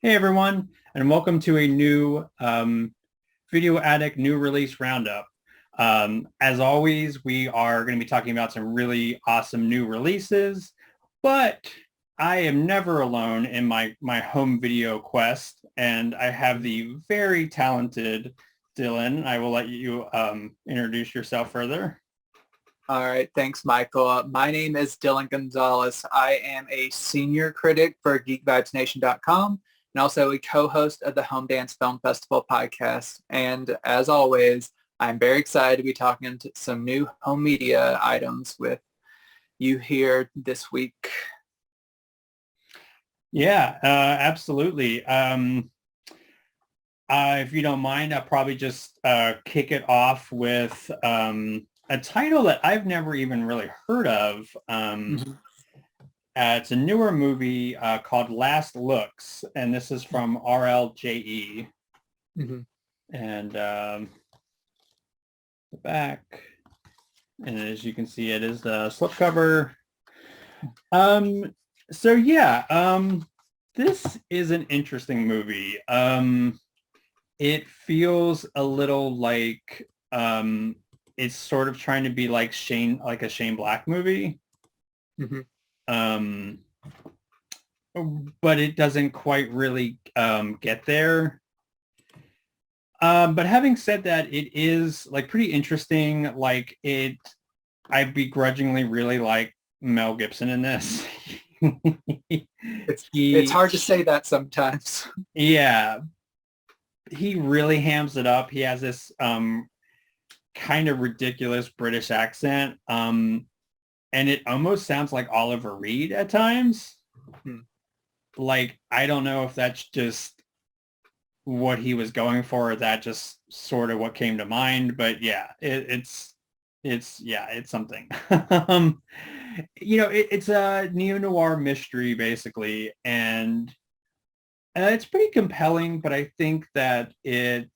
Hey everyone, and welcome to a new Video Addict new release roundup. As always, we are going to be talking about some really awesome new releases, but I am never alone in my home video quest, and I have the very talented Dillon. I will let you introduce yourself further. All right, thanks, Michael. My name is Dillon Gonzales. I am a senior critic for GeekVibesNation.com and also a co-host of the Homedance Film Festival podcast. And as always, I'm very excited to be talking to some new home media items with you here this week. Yeah, absolutely. If you don't mind, I'll probably just kick it off with a title that I've never even really heard of. It's a newer movie called Last Looks, and this is from RLJE. Mm-hmm. And the back, and as you can see, it is the slipcover. So yeah, this is an interesting movie. It feels a little like it's sort of trying to be like a Shane Black movie. Mm-hmm. But it doesn't quite really get there. But having said that, it is like pretty interesting. I begrudgingly really like Mel Gibson in this. It's hard to say that sometimes. Yeah, he really hams it up. He has this kind of ridiculous British accent. And it almost sounds like Oliver Reed at times. Like, I don't know if that's just what he was going for, or that just sort of what came to mind. But yeah, it's something. It's a neo-noir mystery, basically. And it's pretty compelling, but I think that it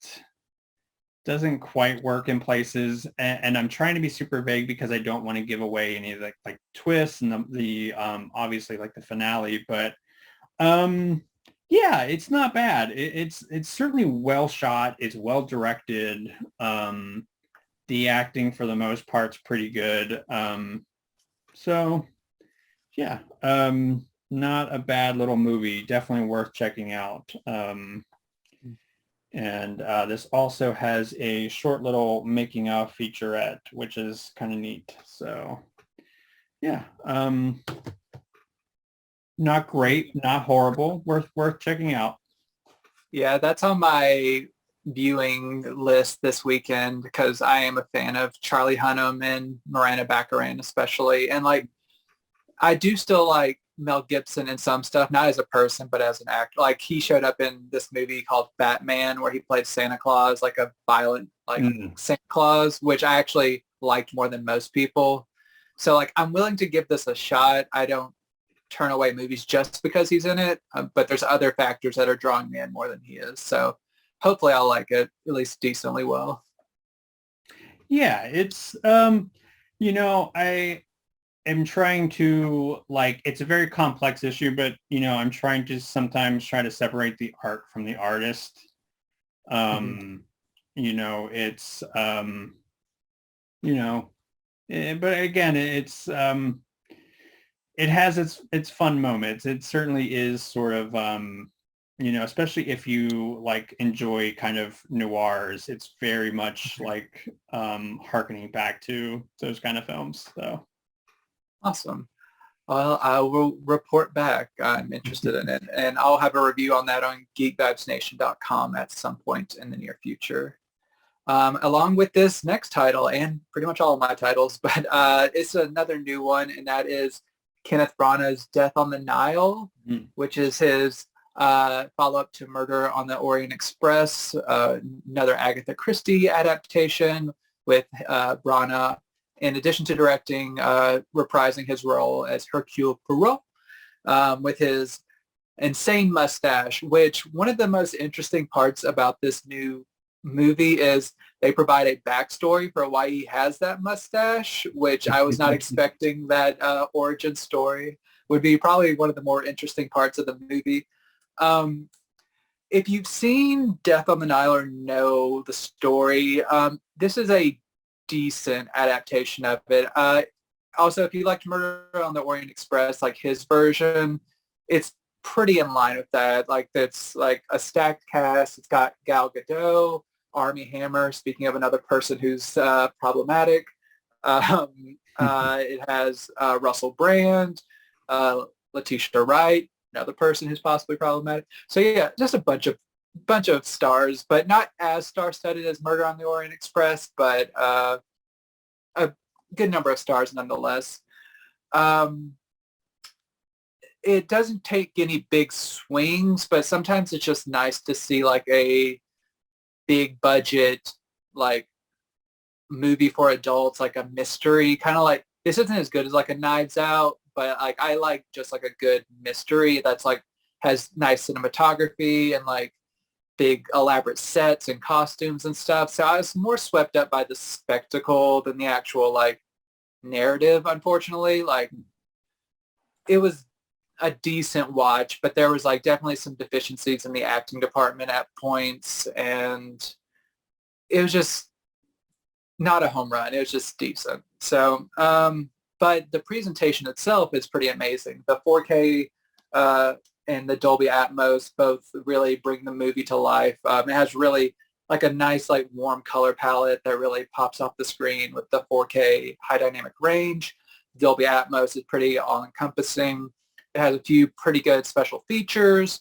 doesn't quite work in places, and I'm trying to be super vague because I don't want to give away any of the like twists and the obviously like the finale, but yeah, it's not bad. It's certainly well shot. It's well directed. The acting for the most part's pretty good. So yeah, not a bad little movie. Definitely worth checking out. And this also has a short little making of featurette, which is kind of neat. So yeah, not great, not horrible, worth checking out. Yeah, that's on my viewing list this weekend because I am a fan of Charlie Hunnam and Miranda Baccarin especially. And like, I do still like Mel Gibson in some stuff, not as a person, but as an actor. Like he showed up in this movie called Batman where he played Santa Claus, like a violent, like Santa Claus, which I actually liked more than most people. So like, I'm willing to give this a shot. I don't turn away movies just because he's in it, but there's other factors that are drawing me in more than he is. So hopefully I'll like it at least decently well. Yeah, it's I am trying to like it's a very complex issue, but I'm trying to sometimes try to separate the art from the artist. It's but again, it has its fun moments. It certainly is sort of especially if you like enjoy kind of noirs, it's very much like harkening back to those kind of films. So Awesome. Well, I will report back. I'm interested in it. And I'll have a review on that on geekvibesnation.com at some point in the near future. Along with this next title and pretty much all of my titles, but it's another new one, and that is Kenneth Branagh's Death on the Nile, which is his follow-up to Murder on the Orient Express, another Agatha Christie adaptation with Branagh, in addition to directing, reprising his role as Hercule Poirot with his insane mustache, which one of the most interesting parts about this new movie is they provide a backstory for why he has that mustache, which I was not expecting that origin story would be probably one of the more interesting parts of the movie. if you've seen Death on the Nile or know the story, this is a decent adaptation of it. Also, if you liked Murder on the Orient Express, like his version, it's pretty in line with that. Like that's like a stacked cast. It's got Gal Gadot, Armie Hammer. Speaking of another person who's problematic, it has Russell Brand, Letitia Wright, another person who's possibly problematic. So yeah, just a bunch of stars, but not as star-studded as Murder on the Orient Express, but a good number of stars nonetheless. It doesn't take any big swings, but sometimes it's just nice to see like a big budget like movie for adults, like a mystery, kind of like this isn't as good as like a Knives Out, but like I like just like a good mystery that's like has nice cinematography and like big elaborate sets and costumes and stuff. So I was more swept up by the spectacle than the actual like narrative, unfortunately. Like it was a decent watch, but there was like definitely some deficiencies in the acting department at points, and it was just not a home run. It was just decent. So, but the presentation itself is pretty amazing. The 4K and the Dolby Atmos both really bring the movie to life. It has really like a nice like warm color palette that really pops off the screen with the 4K high dynamic range. Dolby Atmos is pretty all-encompassing. It has a few pretty good special features.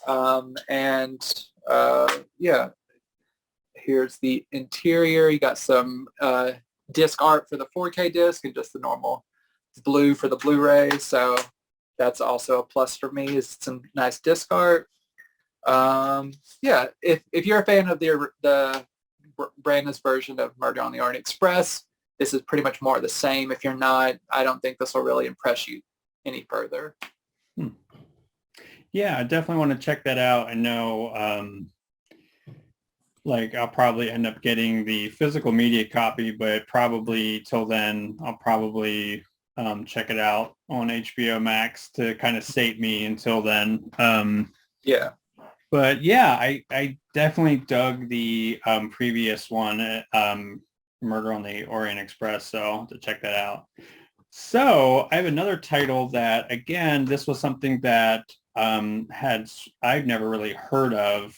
Yeah, here's the interior. You got some disc art for the 4K disc and just the normal blue for the Blu-ray. So that's also a plus for me, is some nice disc art. Yeah, if you're a fan of the Brandon's version of Murder on the Orient Express, this is pretty much more of the same. If you're not, I don't think this will really impress you any further. Yeah, I definitely want to check that out. I know like I'll probably end up getting the physical media copy, but probably till then I'll probably check it out on HBO Max to kind of sate me until then. Yeah. But yeah, I definitely dug the previous one, Murder on the Orient Express, so I'll have to check that out. So I have another title that, again, this was something that I've never really heard of,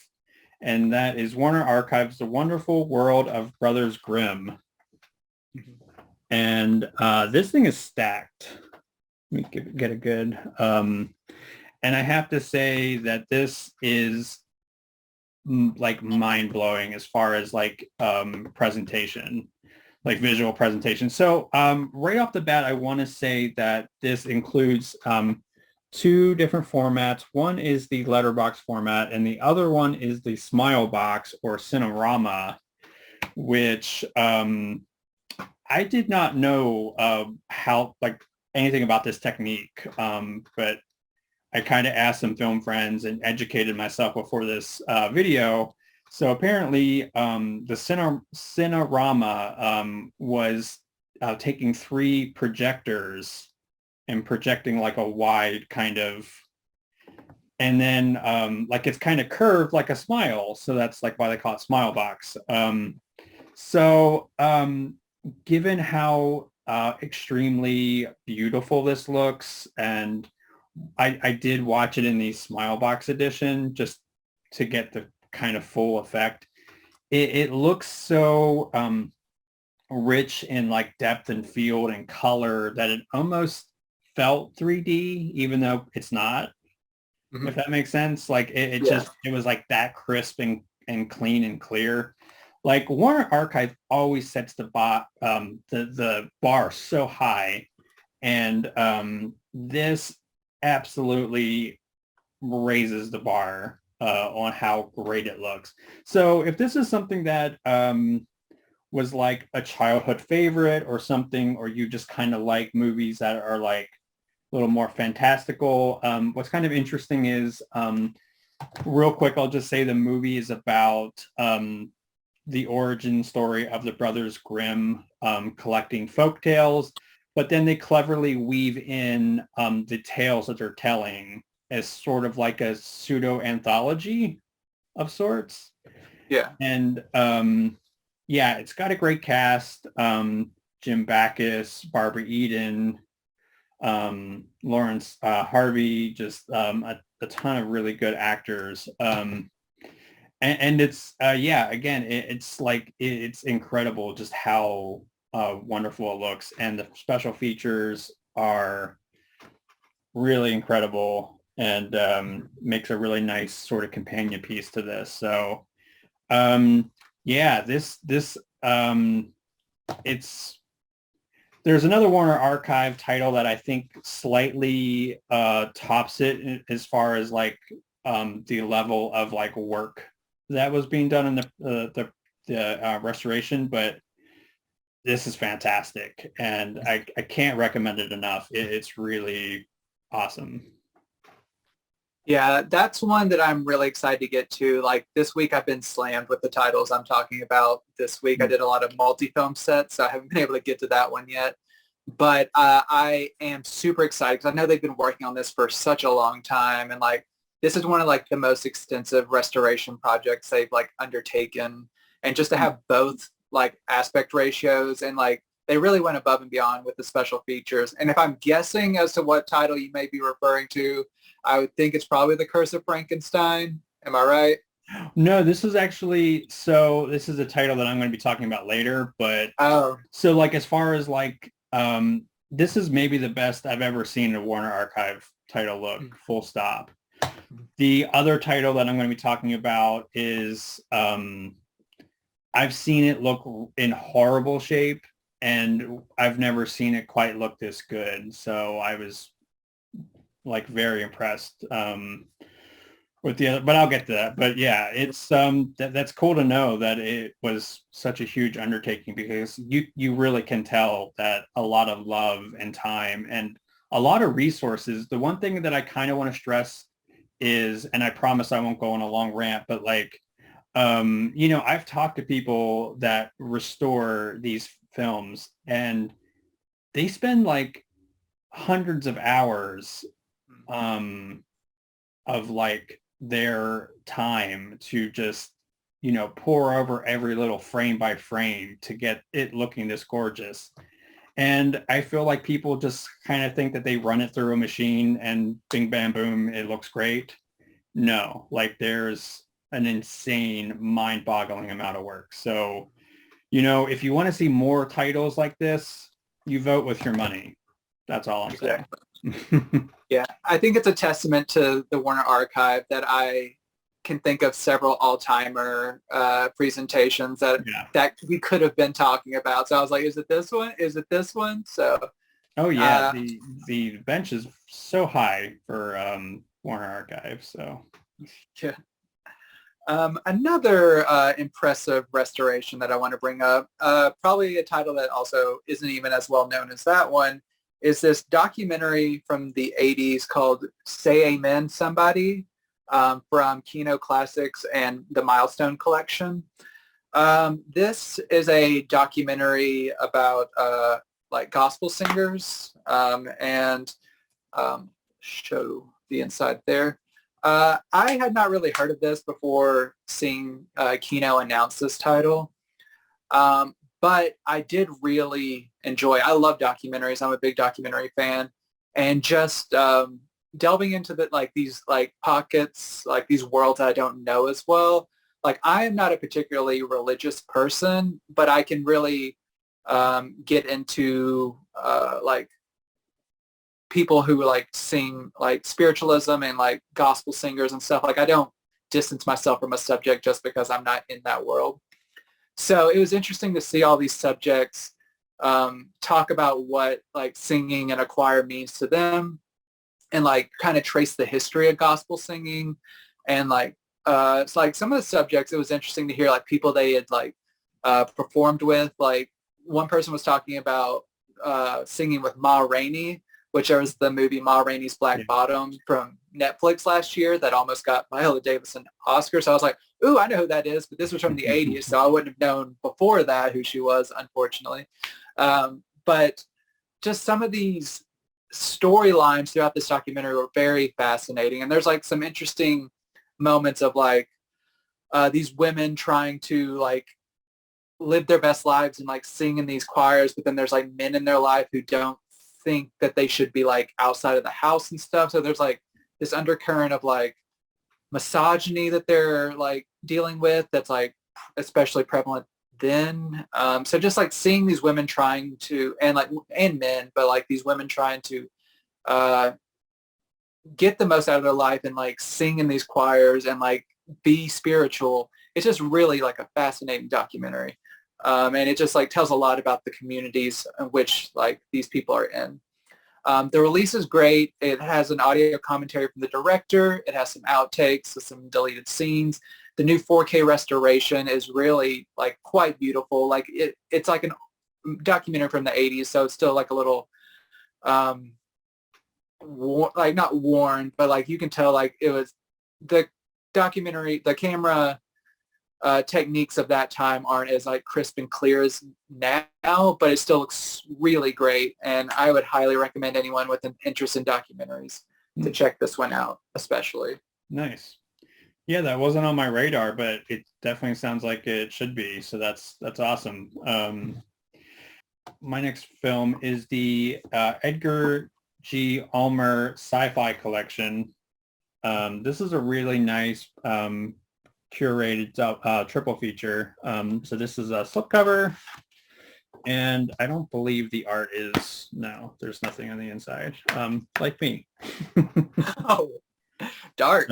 and that is Warner Archives, The Wonderful World of Brothers Grimm. And this thing is stacked. Let me get a good... and I have to say that this is like mind-blowing as far as like presentation, like visual presentation. So right off the bat, I want to say that this includes two different formats. One is the letterbox format, and the other one is the smile box or Cinerama, which I did not know how like anything about this technique, but I kind of asked some film friends and educated myself before this video. So apparently the Cinerama was taking three projectors and projecting like a wide kind of, and then like it's kind of curved like a smile. So that's like why they call it smile box. Given how extremely beautiful this looks, and I did watch it in the smile box edition just to get the kind of full effect. It looks so rich in like depth and field and color that it almost felt 3D, even though it's not. Mm-hmm. If that makes sense. Like it was like that crisp and clean and clear. Like Warner Archive always sets the bar so high, and this absolutely raises the bar on how great it looks. So if this is something that was like a childhood favorite or something, or you just kind of like movies that are like a little more fantastical, what's kind of interesting is, real quick, I'll just say the movie is about the origin story of the Brothers Grimm collecting folk tales, but then they cleverly weave in the tales that they're telling as sort of like a pseudo anthology. of sorts. Yeah. And yeah, it's got a great cast. Jim Backus, Barbara Eden, Lawrence Harvey, just a ton of really good actors. And it's yeah, again, it's like it's incredible just how wonderful it looks, and the special features are really incredible, and makes a really nice sort of companion piece to this. So yeah, this it's there's another Warner Archive title that I think slightly tops it as far as like the level of like work that was being done in the restoration, but this is fantastic, and I can't recommend it enough. It's really awesome. Yeah, that's one that I'm really excited to get to. Like this week, I've been slammed with the titles I'm talking about. This week, I did a lot of multi-film sets, so I haven't been able to get to that one yet. But I am super excited because I know they've been working on this for such a long time, and like this is one of like the most extensive restoration projects they've like undertaken, and just to have both like aspect ratios, and like they really went above and beyond with the special features. And if I'm guessing as to what title you may be referring to, I would think it's probably The Curse of Frankenstein. Am I right? No, this is actually, so this is a title that I'm going to be talking about later, but Oh, so like as far as like this is maybe the best I've ever seen a Warner Archive title look, full stop. The other title that I'm going to be talking about is I've seen it look in horrible shape, and I've never seen it quite look this good. So I was like very impressed with the other, but I'll get to that. But yeah, it's that's cool to know that it was such a huge undertaking, because you really can tell that a lot of love and time and a lot of resources. The one thing that I kind of want to stress is, and I promise I won't go on a long rant, but like you know, I've talked to people that restore these films, and they spend like hundreds of hours of like their time to just, you know, pour over every little frame by frame to get it looking this gorgeous. And I feel like people just kind of think that they run it through a machine and bing, bam, boom, it looks great. No, like there's an insane, mind-boggling amount of work. So, you know, if you want to see more titles like this, you vote with your money. That's all I'm saying. yeah. I think it's a testament to the Warner Archive that I can think of several all-timer presentations that Yeah. that we could have been talking about. So I was like, is it this one? Is it this one? So oh yeah, the bench is so high for Warner Archive. So yeah. Another impressive restoration that I want to bring up, probably a title that also isn't even as well known as that one, is this documentary from the 80s called Say Amen Somebody, from Kino Classics and the Milestone Collection. This is a documentary about like gospel singers, and show the inside there. I had not really heard of this before seeing Kino announce this title, but I did really enjoy. I love documentaries. I'm a big documentary fan, and just delving into the like these like pockets, like these worlds that I don't know as well. Like I am not a particularly religious person, but I can really get into like people who like sing like spiritualism and like gospel singers and stuff. Like I don't distance myself from a subject just because I'm not in that world. So it was interesting to see all these subjects talk about what like singing in a choir means to them, and like kind of trace the history of gospel singing. And like it's like some of the subjects, it was interesting to hear like people they had like performed with. Like one person was talking about singing with Ma Rainey, which was the movie Ma Rainey's Black Bottom from Netflix last year that almost got Viola Davis an Oscar. So I was like, ooh, I know who that is, but this was from the 80s, so I wouldn't have known before that who she was, unfortunately. But just some of these storylines throughout this documentary were very fascinating. And there's like some interesting moments of like these women trying to like live their best lives and like sing in these choirs, but then there's like men in their life who don't think that they should be like outside of the house and stuff. So there's like this undercurrent of like misogyny that they're like dealing with that's like especially prevalent then. So just like seeing these women trying to, and men, but like these women trying to uh, get the most out of their life and like sing in these choirs and like be spiritual. It's just really like a fascinating documentary. And it just like tells a lot about the communities in which like these people are in. The release is great. It has an audio commentary from the director. It has some outtakes with some deleted scenes. The new 4K restoration is really like quite beautiful. Like it's like a documentary from the 80s, so it's still like a little like not worn, but like you can tell like it was the documentary, the camera techniques of that time aren't as like crisp and clear as now, but it still looks really great. And I would highly recommend anyone with an interest in documentaries to check this one out, especially. Nice. Yeah, that wasn't on my radar, but it definitely sounds like it should be. So that's awesome. My next film is the Edgar G. Ulmer Sci-Fi collection. This is a really nice curated triple feature. So this is a slipcover, and I don't believe the art is, no, there's nothing on the inside, like me. Oh, dark.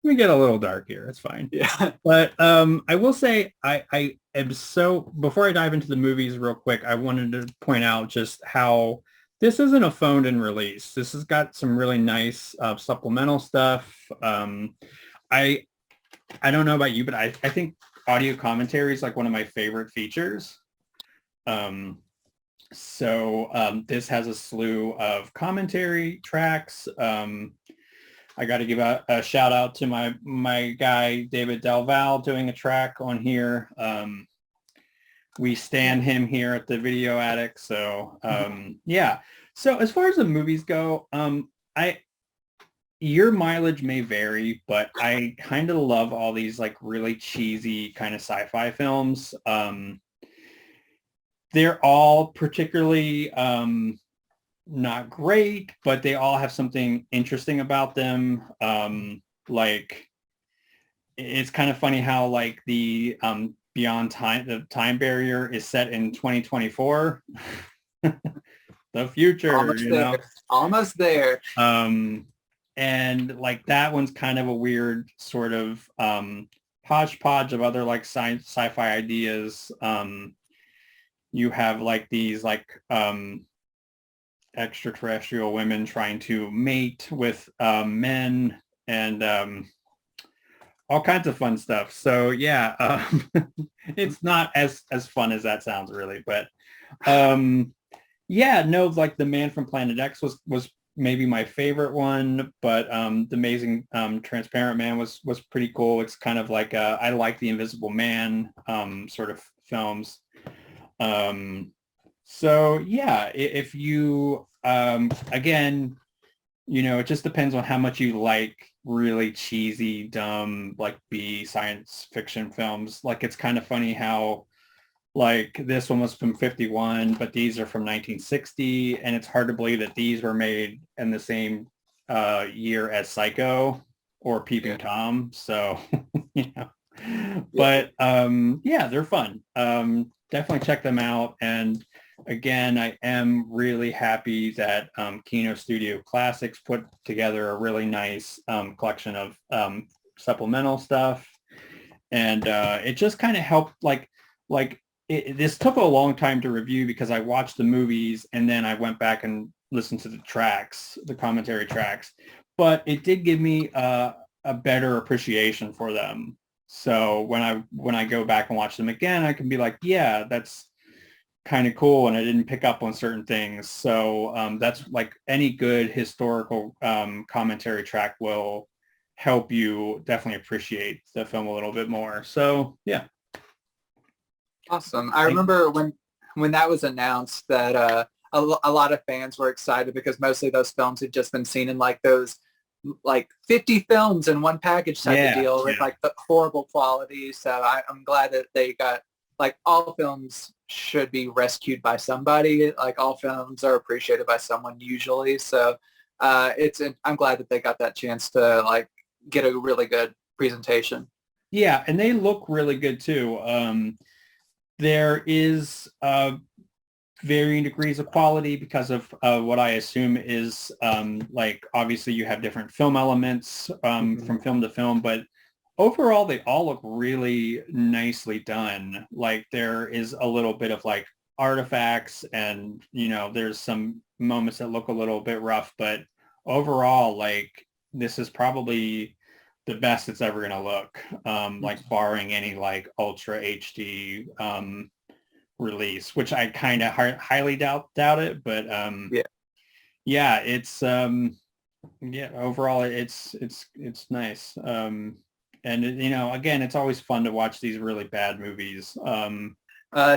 We get a little dark here. It's fine. Yeah. But I will say I am so, before I dive into the movies real quick, I wanted to point out just how this isn't a phoned in release. This has got some really nice supplemental stuff. I don't know about you, but I think audio commentary is like one of my favorite features. This has a slew of commentary tracks. I got to give a shout out to my guy, David Delval, doing a track on here. We stand him here at the Video Attic. So yeah. So as far as the movies go, your mileage may vary, but I kind of love all these like really cheesy kind of sci-fi films. They're all particularly not great, but they all have something interesting about them. Like it's kind of funny how like the Beyond Time, the time barrier is set in 2024. The future, Almost there. Almost there. And like that one's kind of a weird sort of hodgepodge of other like sci-fi ideas. You have like these like extraterrestrial women trying to mate with men, and all kinds of fun stuff. So yeah, it's not as fun as that sounds really, but yeah, no, like The Man from Planet X was maybe my favorite one, but The Amazing Transparent Man was pretty cool. It's kind of like I like the Invisible Man sort of films. So yeah, if you again, you know, it just depends on how much you like really cheesy, dumb, like B science fiction films. Like it's kind of funny how like this one was from 51, but these are from 1960, and it's hard to believe that these were made in the same year as Psycho or Peeping Tom. So, you know, but yeah, they're fun. Definitely check them out. And again, I am really happy that Kino Studio Classics put together a really nice collection of supplemental stuff. And it just kind of helped this took a long time to review because I watched the movies and then I went back and listened to the tracks, the commentary tracks. But it did give me a better appreciation for them. So when I go back and watch them again, I can be like, yeah, that's kind of cool, and I didn't pick up on certain things. So that's like any good historical commentary track will help you definitely appreciate the film a little bit more. So yeah. Awesome. I remember when that was announced that a lot of fans were excited because mostly those films had just been seen in like those like 50 films in one package type of deal with yeah. like the horrible quality. So I'm glad that they got, like, all films should be rescued by somebody. Like all films are appreciated by someone usually. So I'm glad that they got that chance to like get a really good presentation. Yeah, and they look really good too. There is varying degrees of quality because of what I assume is like obviously you have different film elements from film to film, but overall they all look really nicely done. Like there is a little bit of like artifacts and there's some moments that look a little bit rough, but overall like this is probably the best it's ever going to look, like barring any like ultra HD release, which I kind of highly doubt it, but Yeah. yeah, it's yeah, overall it's nice. And again, it's always fun to watch these really bad movies.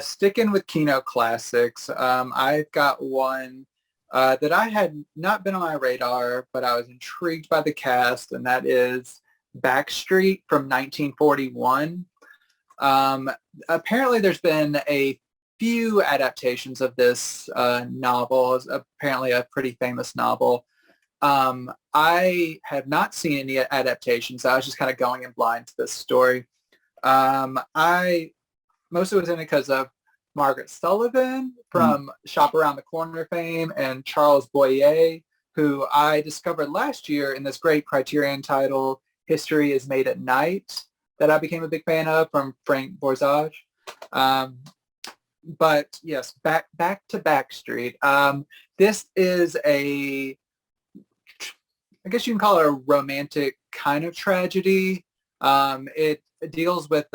Sticking with Kino classics, I've got one that I had not been on my radar, but I was intrigued by the cast, and that is Backstreet from 1941. Apparently there's been a few adaptations of this novel. It's apparently a pretty famous novel. I have not seen any adaptations. I was just kind of going in blind to this story. I mostly was in it because of Margaret Sullivan from Shop Around the Corner fame and Charles Boyer, who I discovered last year in this great Criterion title, History is Made at Night, that I became a big fan of from Frank Borzage. But yes, back to Backstreet. This is I guess you can call it a romantic kind of tragedy. It deals with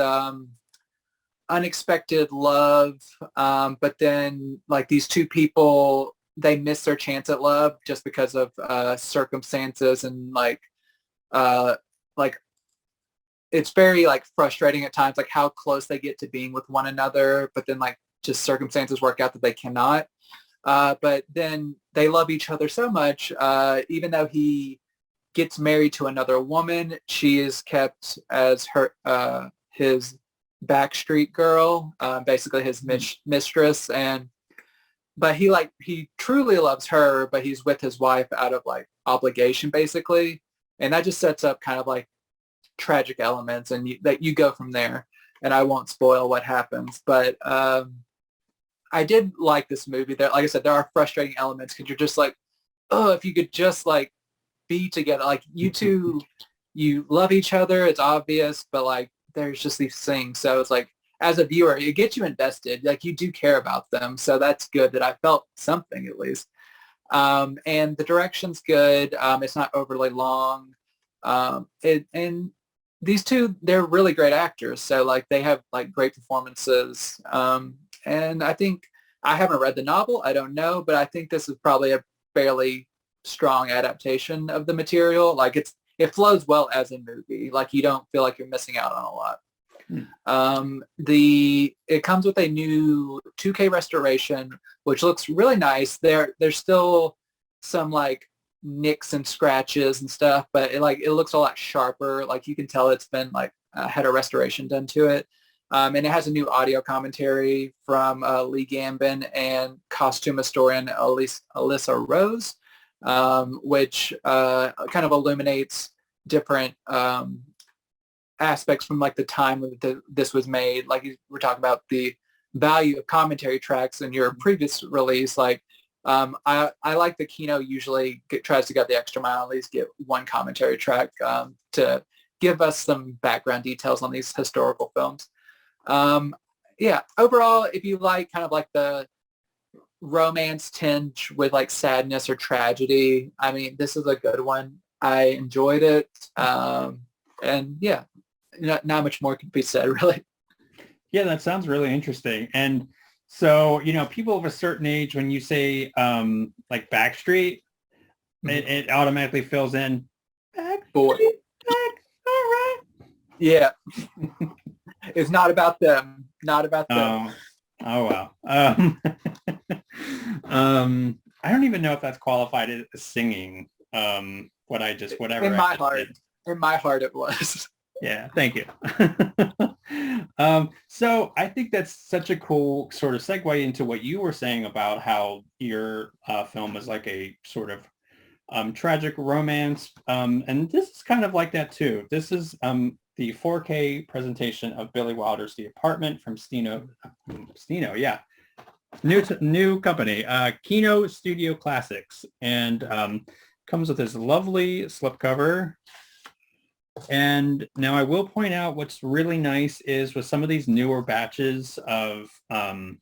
unexpected love, but then like these two people, they miss their chance at love just because of circumstances, and like it's very like frustrating at times, like how close they get to being with one another, but then like just circumstances work out that they cannot. But then they love each other so much, even though he gets married to another woman, she is kept as his backstreet girl, basically his mistress. But he truly loves her, but he's with his wife out of like obligation, basically. And that just sets up kind of like tragic elements, and that you go from there. And I won't spoil what happens, but I did like this movie. There, like I said, there are frustrating elements because you're just like, oh, if you could just like be together, like you two, you love each other, it's obvious, but like there's just these things. So it's like, as a viewer, it gets you invested, like you do care about them. So that's good that I felt something at least. And the direction's good. It's not overly long. And these two, they're really great actors. So like they have like great performances. And I think, I haven't read the novel, I don't know, but I think this is probably a fairly strong adaptation of the material. Like it flows well as a movie. Like you don't feel like you're missing out on a lot. It comes with a new 2K restoration, which looks really nice. There's still some like nicks and scratches and stuff, but it looks a lot sharper. Like you can tell it's been like had a restoration done to it. And it has a new audio commentary from Lee Gambin and costume historian Alyssa Rose, which kind of illuminates different aspects from like the time that this was made. Like we're talking about the value of commentary tracks in your previous release. Like I like the Kino usually tries to get the extra mile, at least get one commentary track to give us some background details on these historical films. Yeah, overall, if you like kind of like the romance tinge with like sadness or tragedy, I mean, this is a good one. I enjoyed it. And yeah, not much more can be said, really. Yeah, that sounds really interesting. And so, people of a certain age, when you say like Backstreet, it automatically fills in Boy. Back, all right. Yeah. It's not about them. Not about them. Oh wow. I don't even know if that's qualified as singing. whatever In I my just heart, did. in my heart, it was. Yeah, thank you. So I think that's such a cool sort of segue into what you were saying about how your film is like a sort of tragic romance. And this is kind of like that too. This is the 4K presentation of Billy Wilder's The Apartment from Steno, yeah. New company, Kino Studio Classics, and comes with this lovely slipcover. And now I will point out what's really nice is with some of these newer batches of the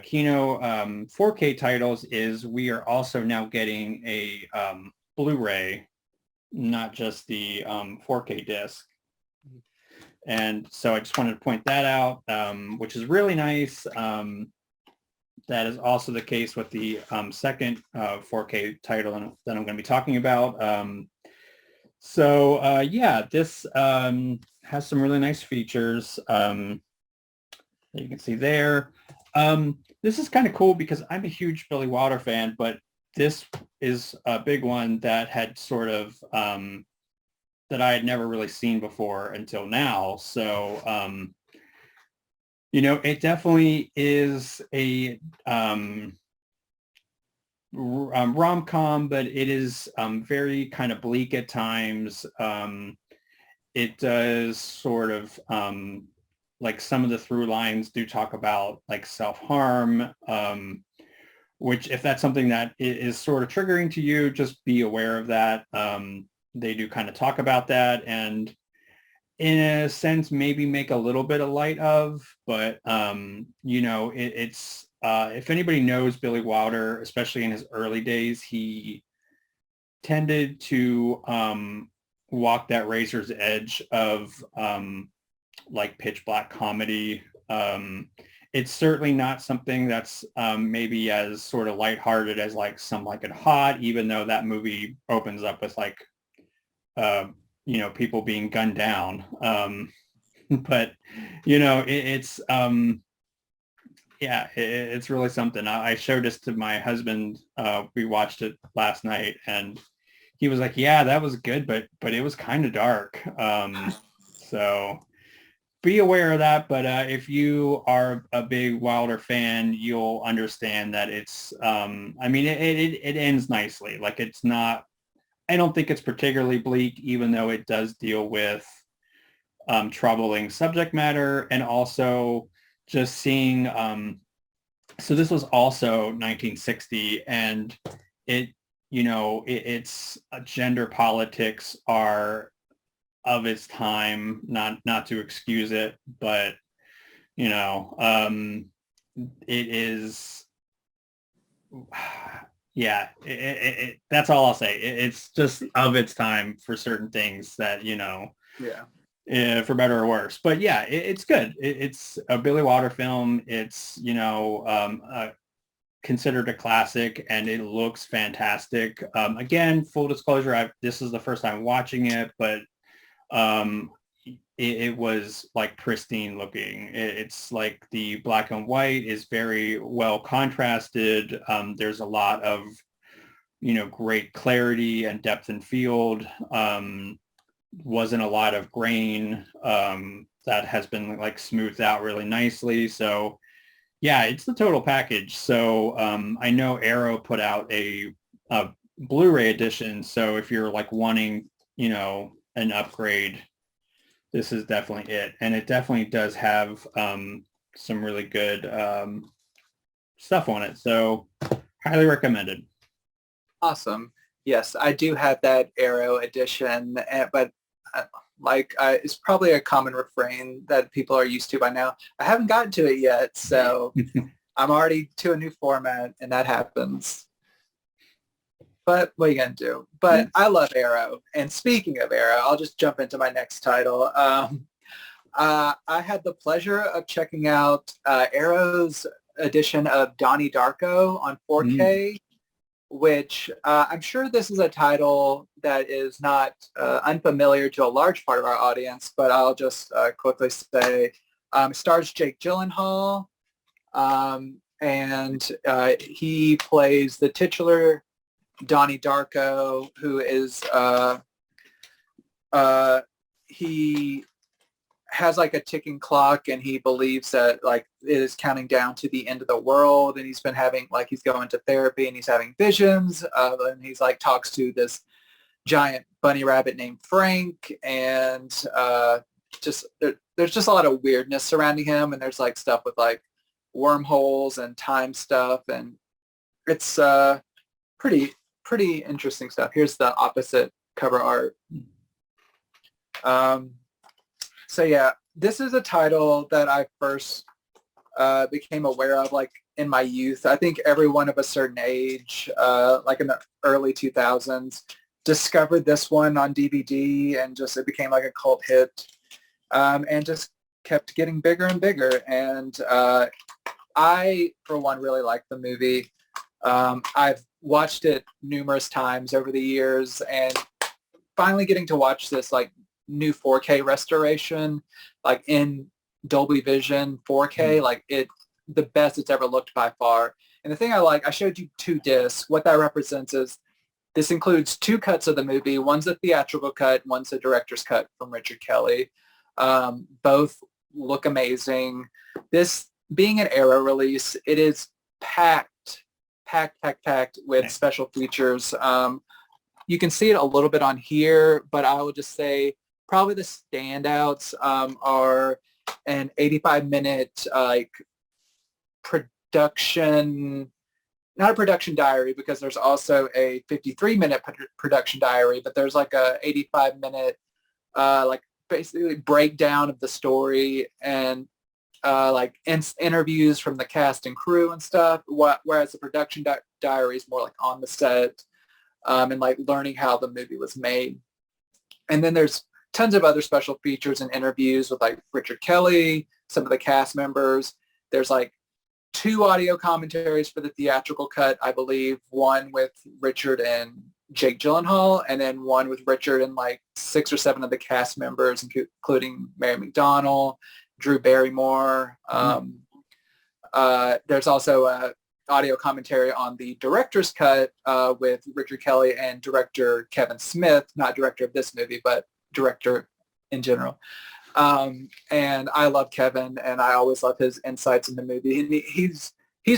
Kino 4K titles is we are also now getting a Blu-ray, not just the 4K disc. And so I just wanted to point that out, which is really nice. That is also the case with the second 4K title that I'm going to be talking about. Yeah, this has some really nice features that you can see there. This is kind of cool because I'm a huge Billy Wilder fan, but this is a big one that had sort of that I had never really seen before until now. So, it definitely is a rom-com, but it is very kind of bleak at times. It does sort of like some of the through lines do talk about like self-harm, which if that's something that is sort of triggering to you, just be aware of that. They do kind of talk about that and in a sense maybe make a little bit of light of, but it's if anybody knows Billy Wilder, especially in his early days, he tended to walk that razor's edge of like pitch black comedy. It's certainly not something that's maybe as sort of lighthearted as like Some Like It Hot, even though that movie opens up with like people being gunned down. But it's it's really something. I showed this to my husband. We watched it last night and he was like, yeah, that was good, but it was kind of dark. So be aware of that. But if you are a big Wilder fan, you'll understand that it's, it ends nicely. Like it's not, I don't think it's particularly bleak, even though it does deal with troubling subject matter and also just seeing, so this was also 1960 and it's gender politics are of its time, not to excuse it, but it is, yeah, that's all I'll say. It's just of its time for certain things that, for better or worse. But yeah, it's good. It's a Billy Wilder film. It's, considered a classic and it looks fantastic. Again, full disclosure, this is the first time watching it, but it was like pristine looking. It's like the black and white is very well contrasted. There's a lot of, great clarity and depth and field. Wasn't a lot of grain that has been like smoothed out really nicely. So yeah, it's the total package. So I know Arrow put out a Blu-ray edition. So if you're like wanting, an upgrade, this is definitely it. And it definitely does have some really good stuff on it. So highly recommended. Awesome. Yes, I do have that Arrow edition, but it's probably a common refrain that people are used to by now. I haven't gotten to it yet, so I'm already to a new format, and that happens. But what are you going to do? But I love Arrow. And speaking of Arrow, I'll just jump into my next title. I had the pleasure of checking out Arrow's edition of Donnie Darko on 4K. Which I'm sure this is a title that is not unfamiliar to a large part of our audience, but I'll just quickly say stars Jake Gyllenhaal, and he plays the titular Donnie Darko, who is he has like a ticking clock, and he believes that like it is counting down to the end of the world, and he's been having like he's going to therapy and he's having visions, and he's like talks to this giant bunny rabbit named Frank, and there's just a lot of weirdness surrounding him, and there's like stuff with like wormholes and time stuff, and it's pretty interesting stuff. Here's the opposite cover art. So yeah, this is a title that I first became aware of like in my youth. I think everyone of a certain age, like in the early 2000s, discovered this one on DVD, and just it became like a cult hit, and just kept getting bigger and bigger. And I, for one, really like the movie. I've watched it numerous times over the years, and finally getting to watch this like new 4K restoration, like in Dolby Vision 4K, like the best it's ever looked by far. And the thing I like, I showed you 2 discs. What that represents is this includes 2 cuts of the movie. One's a theatrical cut, one's a director's cut from Richard Kelly. Both look amazing. This being an era release, it is packed with special features. You can see it a little bit on here, but I would just say probably the standouts are an 85-minute like production, not a production diary, because there's also a 53-minute production diary, but there's like a 85-minute like basically breakdown of the story, and like interviews from the cast and crew and stuff, whereas the production diary is more like on the set, and like learning how the movie was made. And then there's tons of other special features and interviews with like Richard Kelly, some of the cast members. There's like 2 audio commentaries for the theatrical cut, I believe, one with Richard and Jake Gyllenhaal, and then one with Richard and like 6 or 7 of the cast members, including Mary McDonnell, Drew Barrymore. There's also a audio commentary on the director's cut with Richard Kelly and director Kevin Smith, not director of this movie, but director in general. And I love Kevin, and I always love his insights in the movie. And he's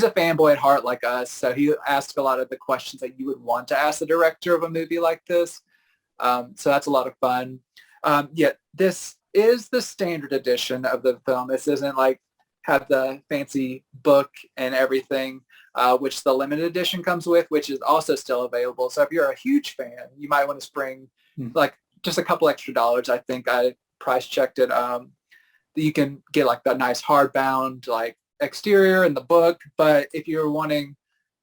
a fanboy at heart like us, so he asks a lot of the questions that you would want to ask the director of a movie like this. So that's a lot of fun. Yet this is the standard edition of the film. This isn't like have the fancy book and everything, which the limited edition comes with, which is also still available. So if you're a huge fan, you might want to spring like just a couple extra dollars. I think I price checked it. You can get like the nice hardbound like exterior in the book, but if you're wanting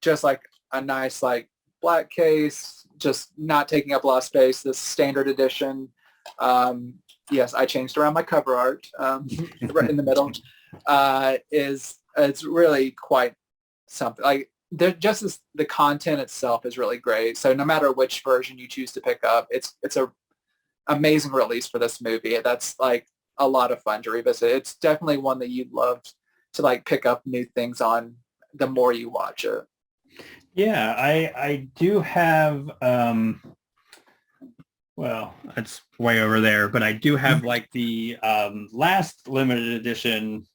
just like a nice like black case, just not taking up a lot of space, this standard edition, yes, I changed around my cover art right in the middle, it's really quite something. Like the content itself is really great. So no matter which version you choose to pick up, it's a amazing release for this movie. That's like a lot of fun to revisit. It's definitely one that you'd love to like pick up new things on the more you watch it. Yeah, I do have well, it's way over there, but I do have like the last limited edition,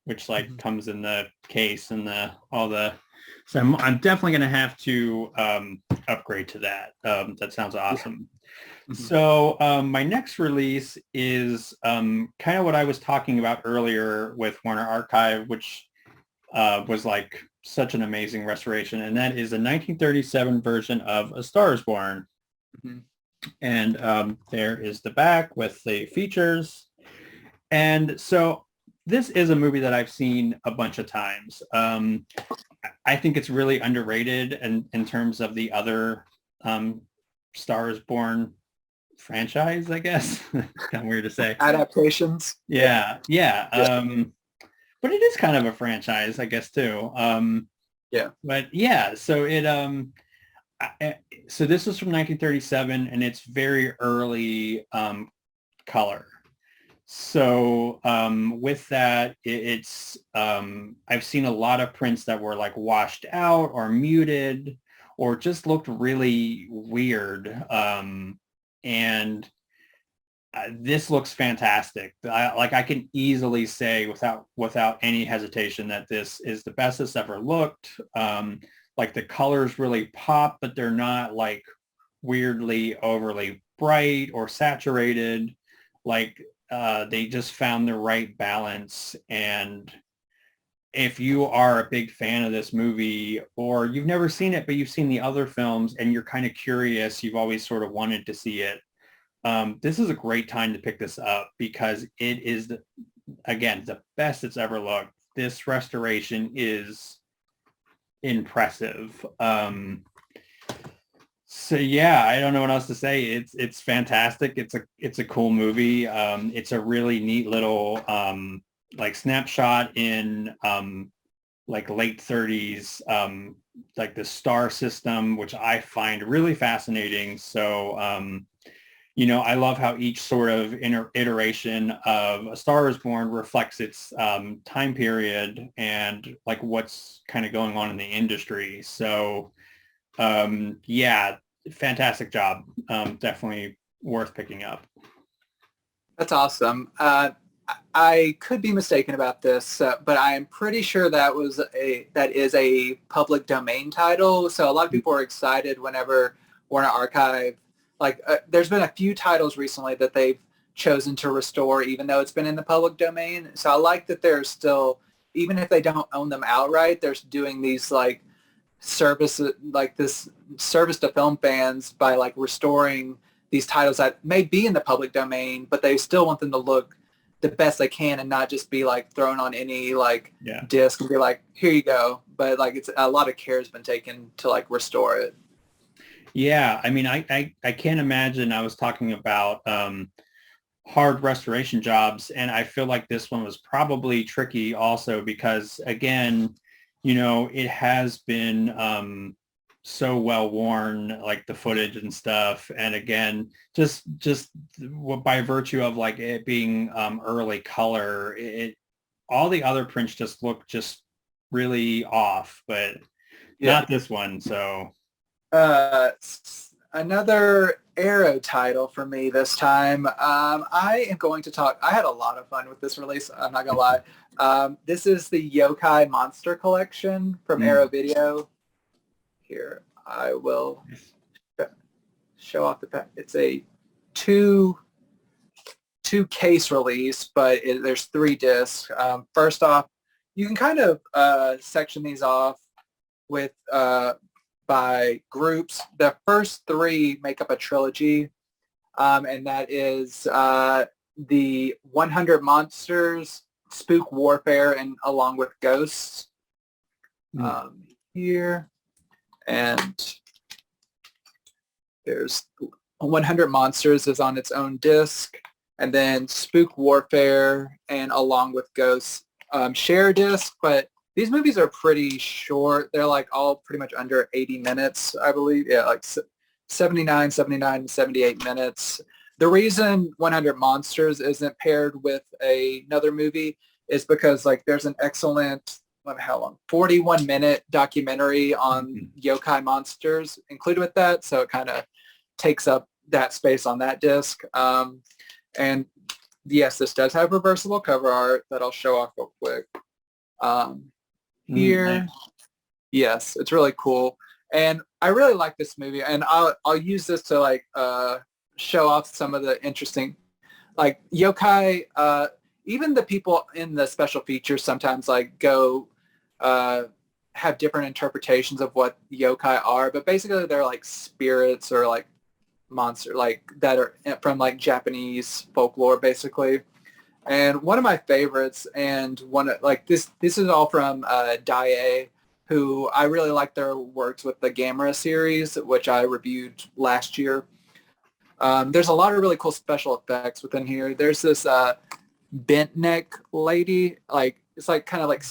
which like comes in the case and so I'm definitely going to have to upgrade to that. That sounds awesome. So my next release is kind of what I was talking about earlier with Warner Archive, which was like such an amazing restoration, and that is a 1937 version of A Star is Born. And there is the back with the features. And so this is a movie that I've seen a bunch of times. I think it's really underrated in terms of the other Star is Born franchise, I guess. Kind of weird to say. Adaptations. Yeah. But it is kind of a franchise, I guess, too. But yeah, so so this is from 1937, and it's very early color. So with that, it's I've seen a lot of prints that were like washed out or muted, or just looked really weird. And this looks fantastic. I can easily say without any hesitation that this is the best it's ever looked. Like the colors really pop, but they're not like weirdly overly bright or saturated. Like they just found the right balance. And if you are a big fan of this movie, or you've never seen it but you've seen the other films and you're kind of curious, you've always sort of wanted to see it, this is a great time to pick this up because it is, again, the best it's ever looked. This restoration is impressive. So yeah, I don't know what else to say. It's fantastic. It's a cool movie. It's a really neat little like snapshot in like late 30s, like the star system, which I find really fascinating. So I love how each sort of iteration of A Star is Born reflects its time period and like what's kind of going on in the industry. So yeah, fantastic job. Definitely worth picking up. That's awesome. I could be mistaken about this, but I am pretty sure that is a public domain title. So a lot of people are excited whenever Warner Archive, there's been a few titles recently that they've chosen to restore, even though it's been in the public domain. So I like that they're still, even if they don't own them outright, they're doing these service to film fans by restoring these titles that may be in the public domain, but they still want them to look the best they can and not just be thrown on any disc and be here you go. But it's a lot of care has been taken to restore it. Yeah, I mean, I can't imagine. I was talking about hard restoration jobs, and I feel like this one was probably tricky also because, again, it has been so well worn, like the footage and stuff. And again, just by virtue of it being early color, all the other prints just look just really off, but not this one. So another Arrow title for me this time. I am going to talk. I had a lot of fun with this release. I'm not gonna lie. This is the Yokai Monster Collection from Arrow Video. Here, I will show off the pack. It's a two case release, but there's 3 discs. First off, you can kind of section these off with by groups. The first 3 make up a trilogy, and that is the 100 Monsters, Spook Warfare, and Along with Ghosts. Here, and there's 100 Monsters is on its own disc, and then Spook Warfare and Along with Ghosts share disc, but these movies are pretty short. They're all pretty much under 80 minutes, I believe. Yeah, 79, 78 minutes. The reason 100 Monsters isn't paired with another movie is because there's an excellent, how long, 41-minute documentary on yokai monsters included with that. So it kind of takes up that space on that disc. And yes, this does have reversible cover art that I'll show off real quick. Here. Yes, it's really cool. And I really like this movie, and I'll use this to show off some of the interesting yokai. Even the people in the special features sometimes go have different interpretations of what yokai are, but basically they're spirits or monster that are from Japanese folklore basically. And one of my favorites, and this is all from Dai, who I really like their works with the Gamera series, which I reviewed last year. There's a lot of really cool special effects within here. There's this bent neck lady, it's kind of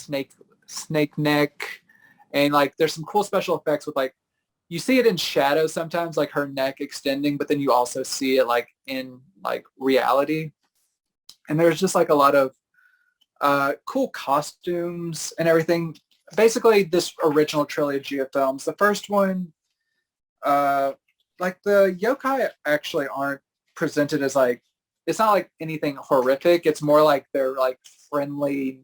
snake neck, and there's some cool special effects with you see it in shadow sometimes, her neck extending, but then you also see it in reality. And there's just a lot of cool costumes and everything. Basically, this original trilogy of films, the first one like the yokai actually aren't presented as like, it's not like anything horrific. It's more like they're like friendly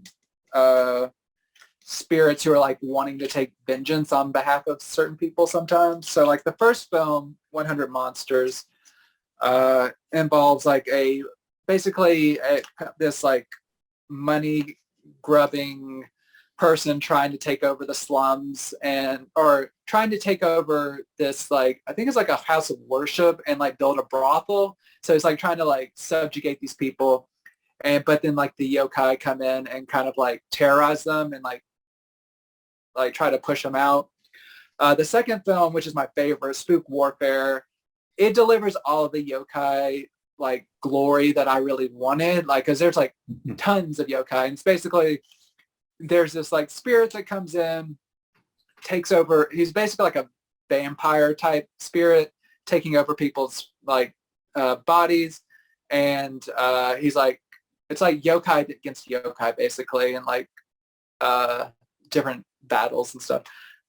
spirits who are like wanting to take vengeance on behalf of certain people sometimes. So like the first film, 100 Monsters, involves like this like money grubbing person trying to take over the slums or trying to take over this, like, I think it's like a house of worship and like build a brothel. So it's like trying to like subjugate these people. But then like the yokai come in and kind of like terrorize them and like try to push them out. The second film, which is my favorite, Spook Warfare, it delivers all of the yokai like glory that I really wanted. Like, cause there's like tons of yokai, and it's basically, there's this like spirit that comes in, takes over. He's basically like a vampire type spirit taking over people's like bodies. And he's like, it's like yokai against yokai basically, and like different battles and stuff.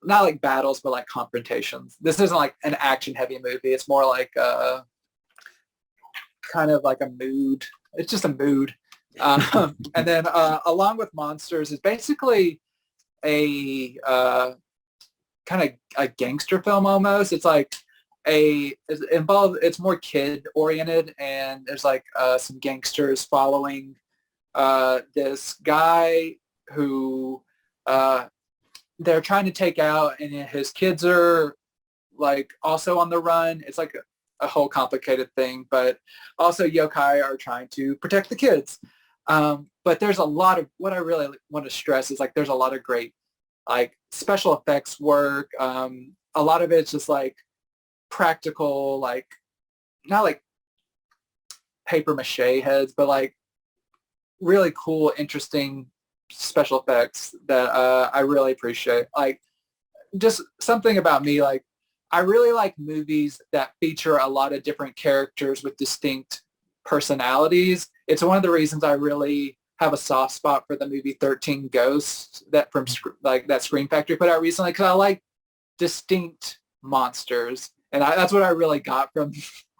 Not like battles, but like confrontations. This isn't like an action heavy movie. It's more like kind of like a mood. It's just a mood. And then Along with Monsters is basically a kind of a gangster film almost. It's like it's more kid oriented, and there's like some gangsters following this guy who they're trying to take out, and his kids are like also on the run. It's like a whole complicated thing, but also yokai are trying to protect the kids. But there's a lot of, what I really want to stress is like there's a lot of great like special effects work. A lot of it's just like practical, like not like paper mache heads, but like really cool, interesting special effects that I really appreciate. Like, just something about me, like I really like movies that feature a lot of different characters with distinct personalities. It's one of the reasons I really have a soft spot for the movie 13 Ghosts that Scream Factory put out recently, because I like distinct monsters, and that's what I really got from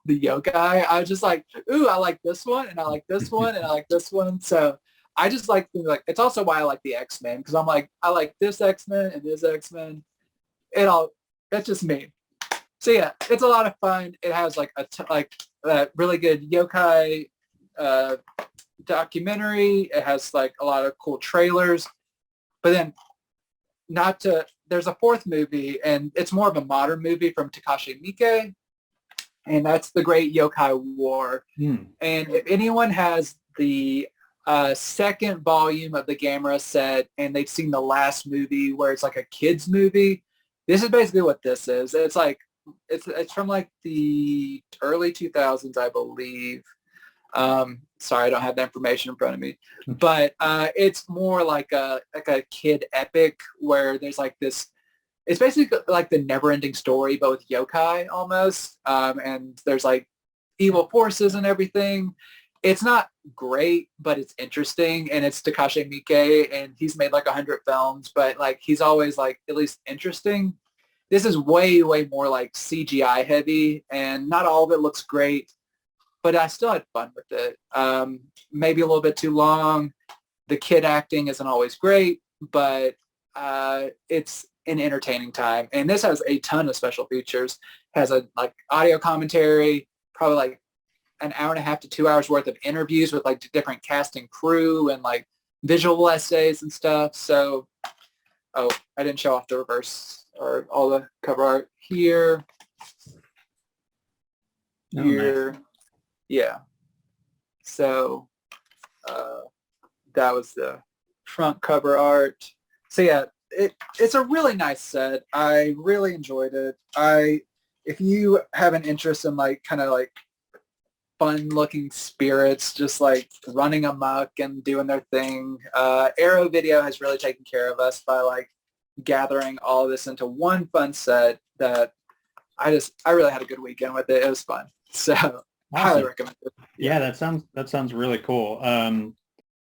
the yokai. I was just like, ooh, I like this one, and I like this one, and I like this one. So I just like it's also why I like the X-Men, because I'm like, I like this X-Men and this X-Men. That's just me. So yeah, it's a lot of fun. It has like a really good yokai documentary. It has like a lot of cool trailers. But then there's a fourth movie, and it's more of a modern movie from Takashi Miike, and that's The Great Yokai War. And if anyone has the second volume of the Gamera set and they've seen the last movie where it's like a kid's movie, this is basically what this is. It's like it's from like the early 2000s, I believe. Sorry, I don't have the information in front of me, but it's more like a kid epic where there's like this. It's basically like the never-ending story, but with yokai almost, and there's like evil forces and everything. It's not great, but it's interesting, and it's Takashi Miike, and he's made like 100 films, but like he's always like at least interesting. This is way, way more like CGI heavy, and not all of it looks great, but I still had fun with it. Maybe a little bit too long. The kid acting isn't always great, but it's an entertaining time. And this has a ton of special features. Has a like audio commentary, probably like an hour and a half to 2 hours worth of interviews with like different cast and crew, and like visual essays and stuff. So, I didn't show off the reverse or all the cover art here. Here. Nice. Yeah. So that was the front cover art. So yeah, it's a really nice set. I really enjoyed it. If you have an interest in like kind of like fun looking spirits just like running amok and doing their thing, Arrow Video has really taken care of us by like gathering all of this into one fun set that I really had a good weekend with it. It was fun. So awesome. Highly recommend it. Yeah, that sounds really cool.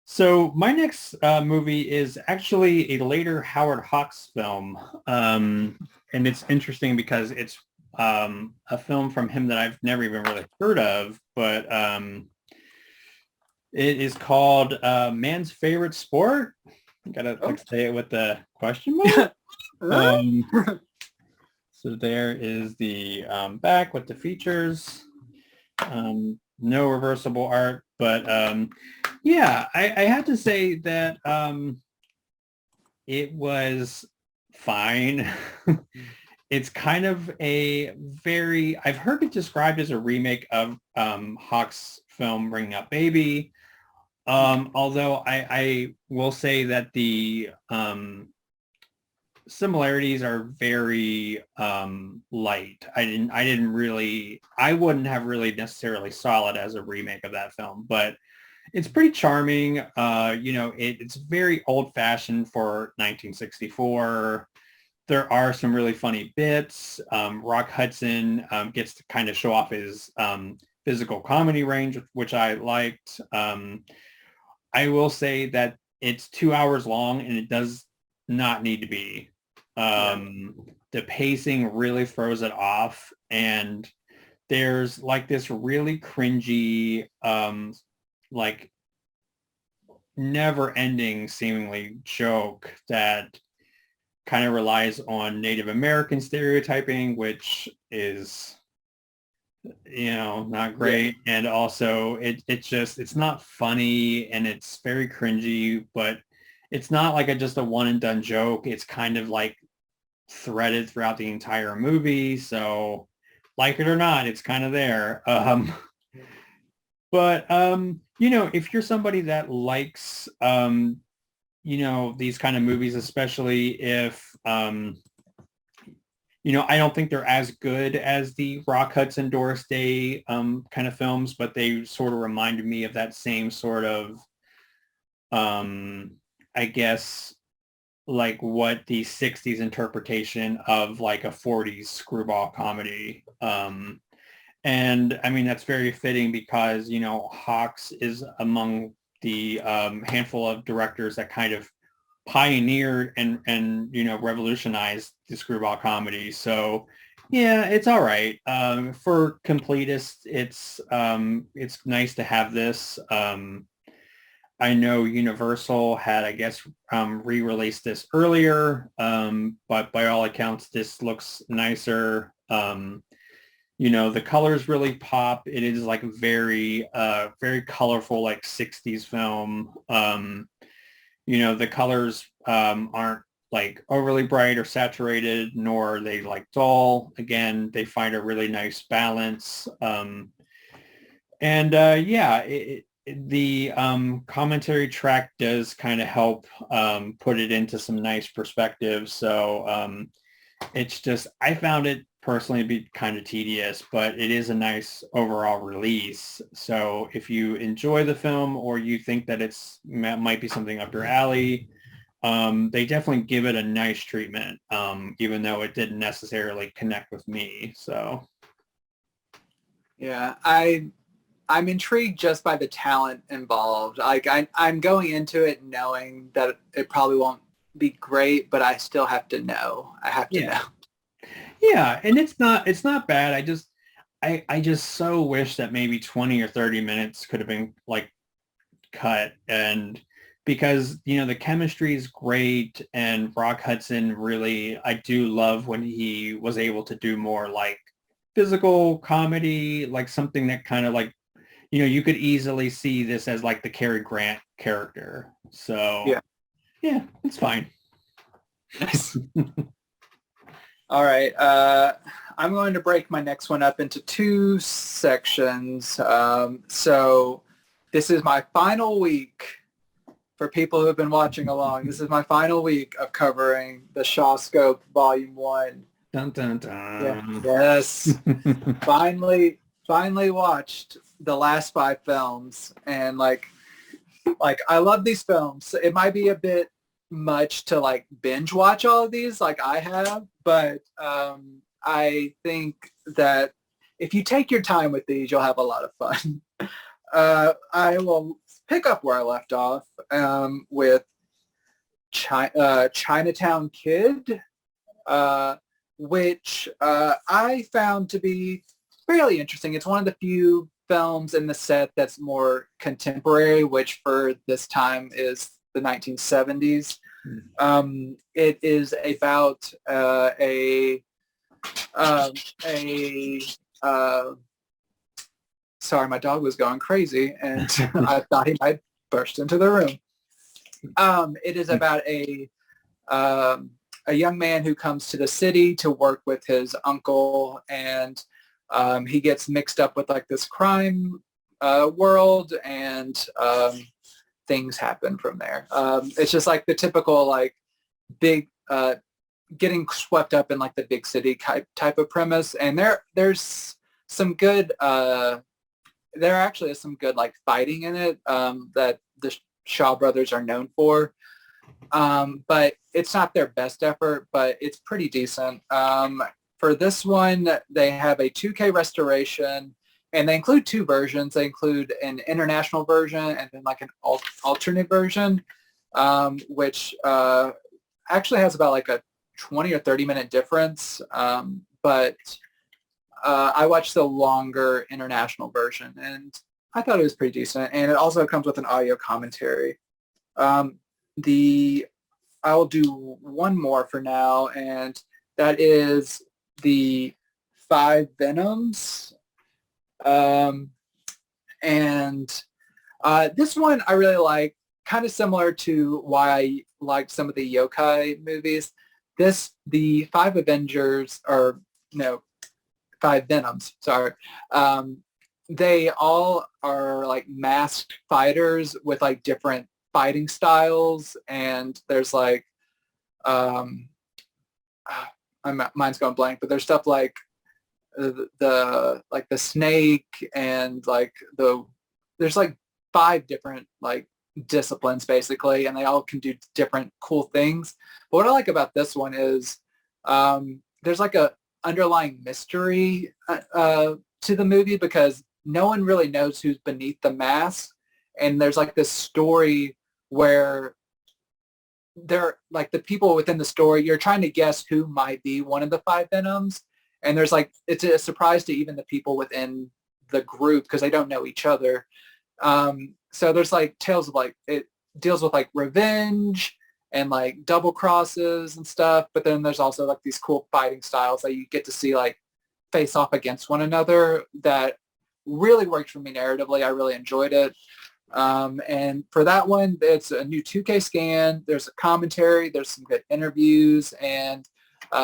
So my next movie is actually a later Howard Hawks film, and it's interesting because it's a film from him that I've never even really heard of, but it is called Man's Favorite Sport. Gotta like say it with the question mark. So there is the back with the features. No reversible art, but yeah, I have to say that it was fine. It's kind of a very, I've heard it described as a remake of Hawk's film Bringing Up Baby. Although I will say that the similarities are very light. I wouldn't have really necessarily saw it as a remake of that film, but it's pretty charming. It's very old fashioned for 1964. There are some really funny bits. Rock Hudson gets to kind of show off his physical comedy range, which I liked. I will say that it's 2 hours long and it does not need to be. The pacing really throws it off, and there's like this really cringy, like never ending seemingly joke that kind of relies on Native American stereotyping, which is, not great. Yeah. And also it's not funny and it's very cringy, but it's not like just a one and done joke. It's kind of like threaded throughout the entire movie. So like it or not, it's kind of there. But if you're somebody that likes, these kind of movies, especially if, I don't think they're as good as the Rock Hudson, Doris Day kind of films, but they sort of reminded me of that same sort of, I guess, like what the 60s interpretation of like a 40s screwball comedy. And I mean, that's very fitting because, Hawks is among the handful of directors that kind of pioneered and revolutionized the screwball comedy. So yeah, it's all right. For completists, it's nice to have this. I know Universal had, I guess, re-released this earlier, but by all accounts, this looks nicer. The colors really pop. It is like very, very colorful, like 60s film. The colors aren't like overly bright or saturated, nor are they like dull. Again, they find a really nice balance. The commentary track does kind of help put it into some nice perspective. So it's just, I found it personally to be kind of tedious, but it is a nice overall release. So if you enjoy the film or you think that might be something up your alley, they definitely give it a nice treatment, even though it didn't necessarily connect with me. So yeah, I'm intrigued just by the talent involved. Like I'm going into it knowing that it probably won't be great, but I still have to know. I have to know. Yeah, and it's not bad. I just so wish that maybe 20 or 30 minutes could have been like cut, and because the chemistry is great, and Rock Hudson really, I do love when he was able to do more like physical comedy, like something that kind of like, you could easily see this as like the Cary Grant character. So yeah, it's fine. Nice. All right. I'm going to break my next one up into two sections. So this is my final week for people who have been watching along. This is my final week of covering the Shawscope Volume 1. Dun, dun, dun. Yeah. Yes. Finally watched the last 5 films, and like I love these films. It might be a bit much to like binge watch all of these like I have, but I think that if you take your time with these, you'll have a lot of fun. I will pick up where I left off with Chinatown Kid, which I found to be fairly interesting. It's one of the few films in the set that's more contemporary, which for this time is the 1970s. It is about sorry, my dog was going crazy, and I thought he might burst into the room. It is about a young man who comes to the city to work with his uncle, and he gets mixed up with like this crime world, and things happen from there. It's just like the typical like big getting swept up in like the big city type of premise, and there's some good there actually is some good like fighting in it that the Shaw brothers are known for. But it's not their best effort, but it's pretty decent. For this one, they have a 2K restoration, and they include two versions. They include an international version and then like an alternate version, which actually has about like a 20 or 30-minute difference. But I watched the longer international version, and I thought it was pretty decent. And it also comes with an audio commentary. I'll do one more for now, and that is the Five Venoms. And this one I really like, kind of similar to why I liked some of the Yokai movies. The Five Avengers, or no, Five Venoms, sorry. They all are like masked fighters with like different fighting styles, and there's like mine's going blank, but there's stuff like the snake, and like there's like 5 different like disciplines basically, and they all can do different cool things. But what I like about this one is there's like a underlying mystery to the movie, because no one really knows who's beneath the mask, and there's like this story where they're like the people within the story, you're trying to guess who might be one of the 5 Venoms, and there's like it's a surprise to even the people within the group because they don't know each other. So there's like tales of like, it deals with like revenge and like double crosses and stuff, but then there's also like these cool fighting styles that you get to see like face off against one another that really worked for me narratively. I really enjoyed it. And for that one, it's a new 2K scan. There's a commentary, there's some good interviews, and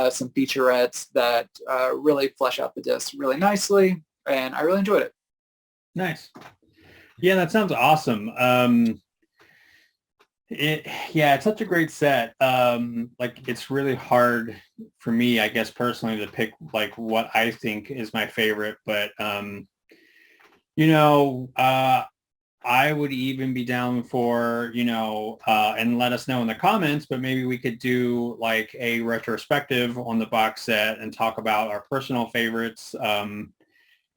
some featurettes that really flesh out the disc really nicely, and I really enjoyed it. Nice. Yeah, that sounds awesome. It's such a great set. Like it's really hard for me, I guess personally, to pick like what I think is my favorite, but I would even be down for, and let us know in the comments, but maybe we could do like a retrospective on the box set and talk about our personal favorites.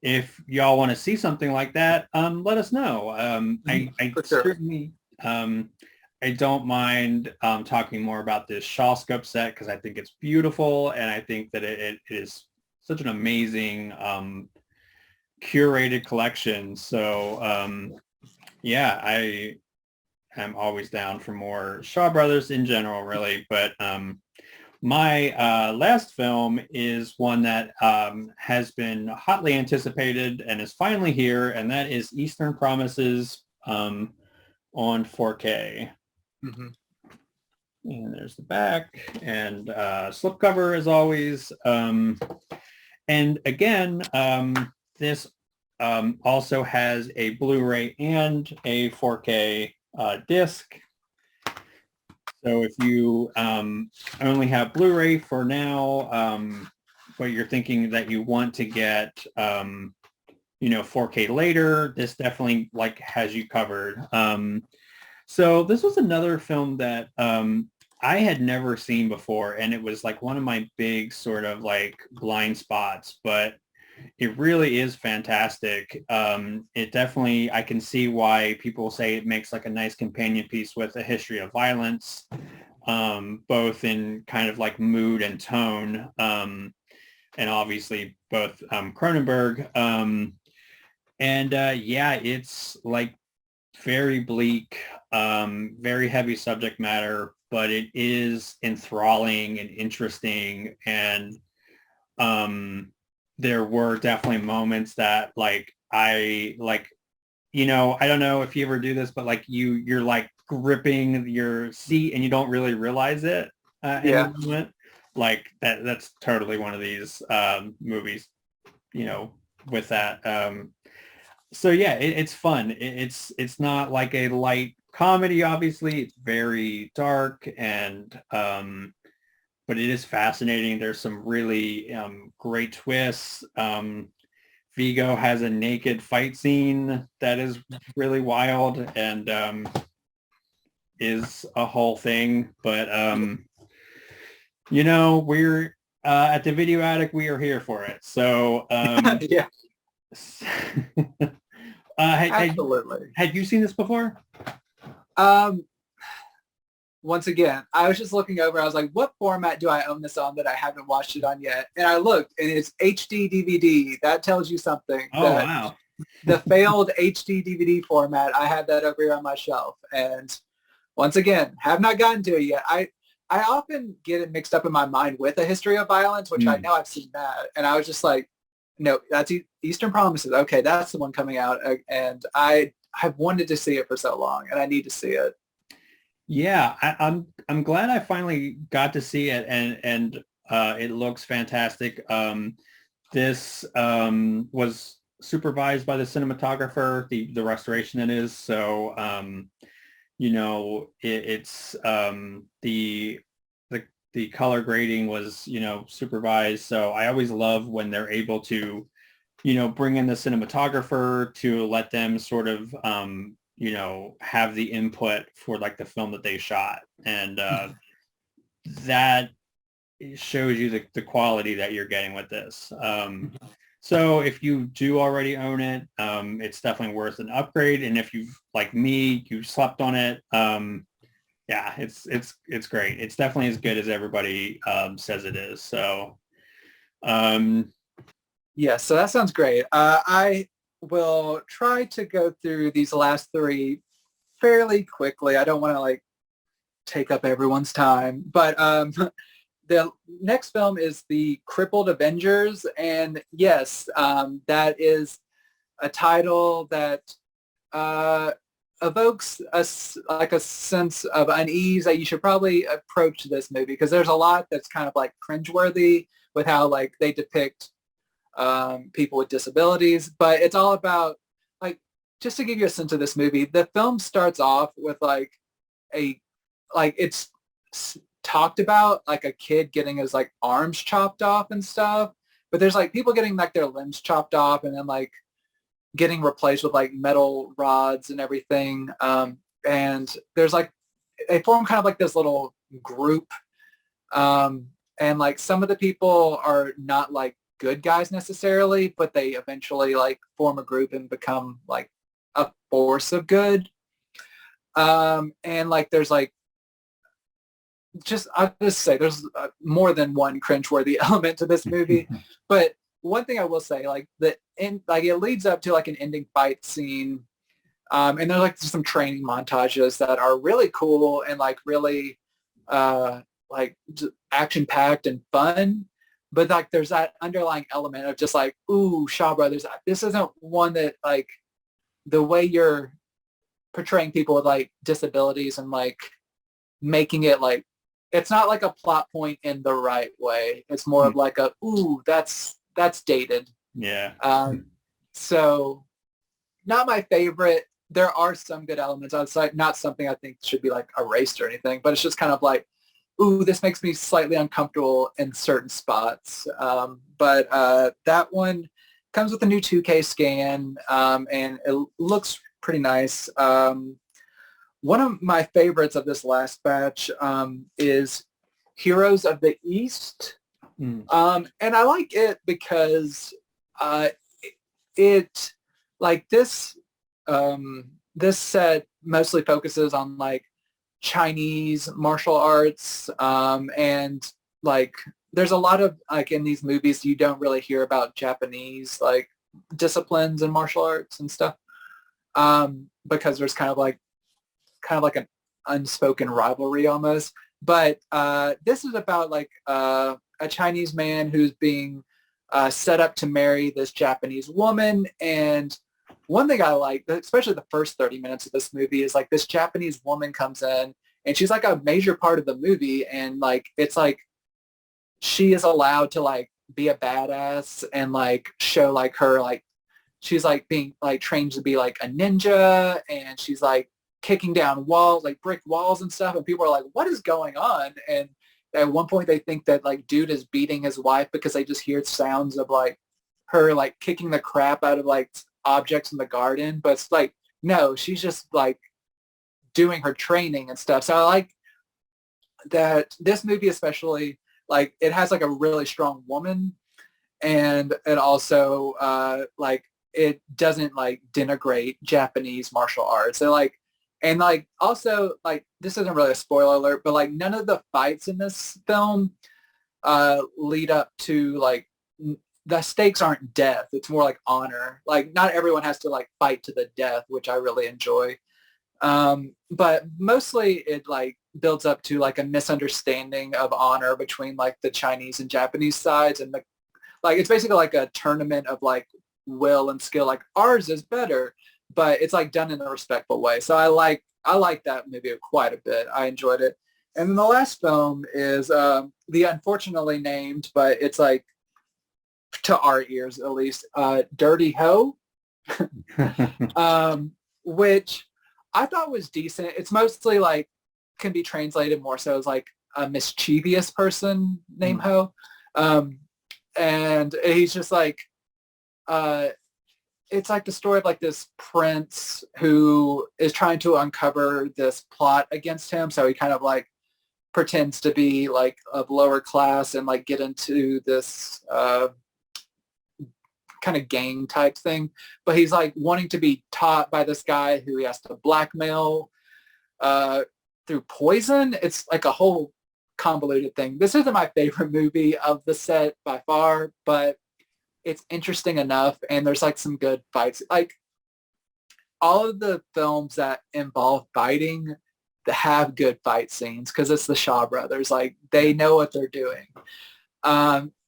If y'all want to see something like that, let us know. I sure. Certainly, I don't mind talking more about this Shawscope set because I think it's beautiful, and I think that it is such an amazing curated collection. So I am always down for more Shaw Brothers in general, really. But my last film is one that has been hotly anticipated and is finally here, and that is Eastern Promises on 4K. Mm-hmm. And there's the back, and slipcover as always. And again, this also has a Blu-ray and a 4K disc. So if you only have Blu-ray for now, but you're thinking that you want to get 4K later, this definitely like has you covered. So this was another film that I had never seen before, and it was like one of my big sort of like blind spots, but it really is fantastic. It definitely, I can see why people say it makes like a nice companion piece with A History of Violence. both in kind of like mood and tone, and obviously both Cronenberg. And yeah, it's like very bleak, very heavy subject matter, but it is enthralling and interesting. And there were definitely moments that like I like, I don't know if you ever do this, but like you're like gripping your seat and you don't really realize it in Yeah. the moment. Like that's totally one of these movies, with that. So yeah, it's fun. It's not like a light comedy, obviously. It's very dark and but it is fascinating. There's some really great twists. Vigo has a naked fight scene that is really wild and is a whole thing. But we're at the Video Attic. We are here for it. So Yeah, had absolutely. had you seen this before? Um, Once again, I was just looking over. I was like, what format do I own this on that I haven't watched it on yet? And I looked, and it's HD DVD. That tells you something. Oh, That wow. the failed HD DVD format, I have that over here on my shelf. And once again, have not gotten to it yet. I often get it mixed up in my mind with A History of Violence, which I know I've seen that. And I was just like, no, that's Eastern Promises. Okay, that's the one coming out. And I have wanted to see it for so long, and I need to see it. Yeah, I'm glad I finally got to see it, and it looks fantastic. This was supervised by the cinematographer, the restoration it is. So it's the color grading was supervised. So I always love when they're able to bring in the cinematographer to let them sort of have the input for like the film that they shot, and that shows you the quality that you're getting with this. So if you do already own it, it's definitely worth an upgrade. And if you've, like me, you slept on it, yeah, it's great. It's definitely as good as everybody says it is. So Yeah, so that sounds great. I will try to go through these last three fairly quickly. I don't want to like take up everyone's time, but the next film is The Crippled Avengers, and yes, that is a title that evokes like a sense of unease that you should probably approach this movie, because there's a lot that's kind of like cringeworthy with how like they depict people with disabilities, but it's all about like, just to give you a sense of this movie, the film starts off with like it's talked about like a kid getting his like arms chopped off and stuff, but there's like people getting like their limbs chopped off and then like getting replaced with like metal rods and everything. And there's like, they form kind of like this little group. And like some of the people are not like good guys necessarily, but they eventually like form a group and become like a force of good. And like there's like, I'll just say there's more than one cringeworthy element to this movie. But one thing I will say, like it leads up to like an ending fight scene. And there's like some training montages that are really cool and like really like action packed and fun. But like there's that underlying element of just like, ooh, Shaw Brothers, this isn't one that like the way you're portraying people with like disabilities and like making it like, it's not like a plot point in the right way. It's more of like a, ooh, that's dated. yeah. So not my favorite. There are some good elements. I was like, not something I think should be like erased or anything, but it's just kind of like, ooh, this makes me slightly uncomfortable in certain spots. But that one comes with a new 2K scan, and it looks pretty nice. One of my favorites of this last batch is Heroes of the East. And I like it because it like this this set mostly focuses on like Chinese martial arts, and like there's a lot of like in these movies you don't really hear about Japanese like disciplines and martial arts and stuff, because there's kind of like an unspoken rivalry almost. But this is about like a Chinese man who's being set up to marry this Japanese woman. And one thing I like, especially the first 30 minutes of this movie, is like this Japanese woman comes in and she's like a major part of the movie. And like, it's like she is allowed to like be a badass and like show like her, like she's like being like trained to be like a ninja, and she's like kicking down walls, like brick walls and stuff. And people are like, what is going on? And at one point they think that like dude is beating his wife because they just hear sounds of like her like kicking the crap out of like objects in the garden. But it's like, no, she's just like doing her training and stuff. So I like that this movie, especially, like it has like a really strong woman, and it also like it doesn't like denigrate Japanese martial arts. And like also like this isn't really a spoiler alert, but like none of the fights in this film lead up to like the stakes aren't death. It's more like honor. Like not everyone has to like fight to the death, which I really enjoy. But mostly it like builds up to like a misunderstanding of honor between like the Chinese and Japanese sides, and the like it's basically like a tournament of like will and skill. Like ours is better, but it's like done in a respectful way. So I like that movie quite a bit. I enjoyed it. And then the last film is the unfortunately named, but it's like to our ears at least, Dirty Ho, which I thought was decent. It's mostly like can be translated more so as like a mischievous person named Ho. And he's just like, it's like the story of like this prince who is trying to uncover this plot against him. So he kind of like pretends to be like of lower class and like get into this kind of gang type thing. But he's like wanting to be taught by this guy who he has to blackmail through poison. It's like a whole convoluted thing. This isn't my favorite movie of the set by far, but it's interesting enough, and there's like some good fights. Like all of the films that involve fighting that have good fight scenes, because it's the Shaw brothers, like they know what they're doing.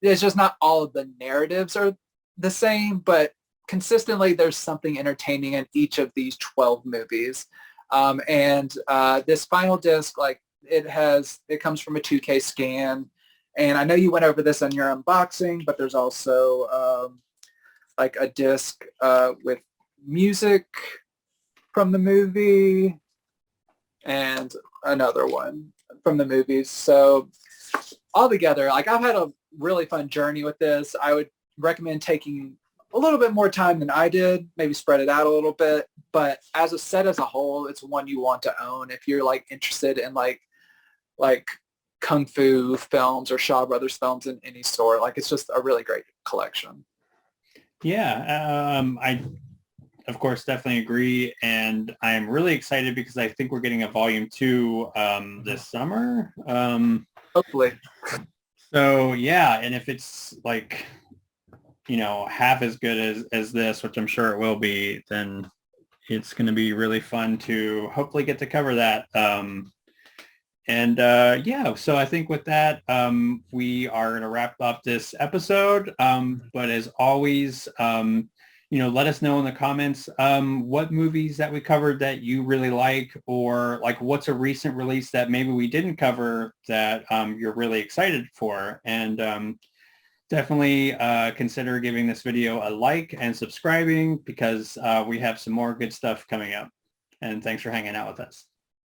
It's just not all of the narratives are the same, but consistently there's something entertaining in each of these 12 movies. And this final disc, like it comes from a 2K scan. And I know you went over this on your unboxing, but there's also like a disc with music from the movie and another one from the movies. So altogether, like I've had a really fun journey with this. I would recommend taking a little bit more time than I did, maybe spread it out a little bit. But as a set as a whole, it's one you want to own if you're like interested in like Kung Fu films or Shaw Brothers films in any sort. Like it's just a really great collection. Yeah, I of course definitely agree, and I'm really excited because I think we're getting a volume 2 this summer. Hopefully. So yeah, and if it's like half as good as this, which I'm sure it will be, then it's going to be really fun to hopefully get to cover that. And yeah, so I think with that, we are going to wrap up this episode. But as always, let us know in the comments what movies that we covered that you really like, or like what's a recent release that maybe we didn't cover that you're really excited for. And definitely consider giving this video a like and subscribing, because we have some more good stuff coming up. And thanks for hanging out with us.